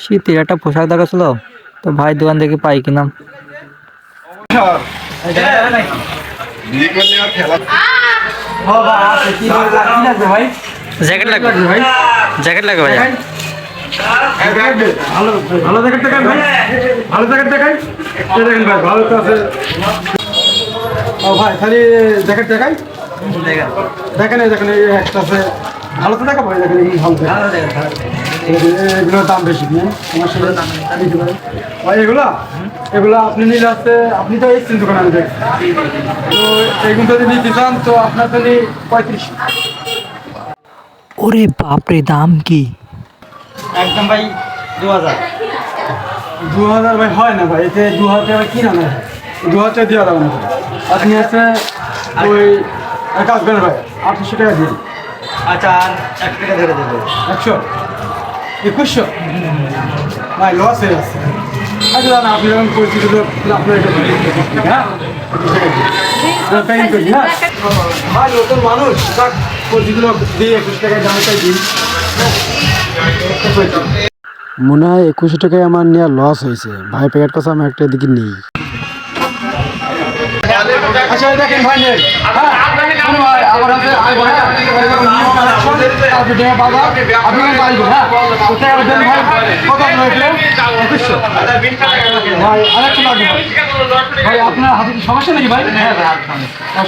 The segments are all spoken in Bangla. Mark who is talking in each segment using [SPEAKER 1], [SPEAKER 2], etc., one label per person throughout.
[SPEAKER 1] শীতের একটা পোশাক দরকার ছিল, তো ভাই দোকান থেকে পাই কিনা। জ্যাকেট লাগবে ভাই, জ্যাকেট লাগবে ভাই।
[SPEAKER 2] ভালো জ্যাকেট দেখান ভাই, ভালো জ্যাকেট দেখাই। দেখেন ভাই, ভালো তো আছে। ও ভাই খালি জ্যাকেট দেখাই, দেখেন এই দেখেন এই একটা আছে, ভালো তো দেখা ভাই, দেখেন এই ভালো এগুলোর দাম বেশি নিয়ে আমার সাথে ভাই। এগুলা আপনি নিলে আসতে, আপনি তো এসছেন দোকানে, আমি দেখছি তো এইগুলো যদি নিতে চান তো আপনার জন্য 35।
[SPEAKER 1] ওরে বাপরে, দাম কি?
[SPEAKER 2] একদম ভাই 2000। 2000 ভাই হয় না ভাই, এতে 2000 টাকা কিনা না, 2000 টাকা দেওয়া যাবে না। আপনি আছে ওই এক কাজ করেন ভাই, 800 টাকা দিন।
[SPEAKER 1] আচ্ছা, আর 1 টাকা ধরে দেবো।
[SPEAKER 2] 100, 2100 ভাই লস হয়ে যাচ্ছে। আচ্ছা দাদা, আপনি যখন পরিচিত লোক, আপনার এটা হ্যাঁ পেমেন্ট করি। হ্যাঁ ভাই, নতুন মানুষ, যাক পরিচিত লোক দিয়ে 21 টাকায় দামটাই দিন। মনে হয় 21 টাকায় আমার নেওয়া লস হয়েছে ভাই, প্যাকেট কথা আমি একটা দিকে নেই। আচ্ছা দেখেন ভাই, হ্যাঁ ভাই আমার হাতে আইবো, হ্যাঁ বাবা আপনি পাইবেন। হ্যাঁ কোথায় দেন ভাই, কত হয়েছিল? 2100 ভাই, আরেকটা লাগবে ভাই। আপনার হাতে কি সমস্যা নাকি ভাই? হ্যাঁ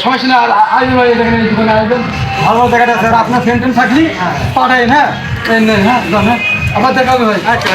[SPEAKER 2] সমস্যা নেই, আইবেন ভাই, দেখেন এই দোকানে আইবেন, ভালো জায়গাটা আছে। আর আপনার সেন্টেন থাকলে পাঠাইন। হ্যাঁ নেন, হ্যাঁ আবার দেখা হবে ভাই। আচ্ছা।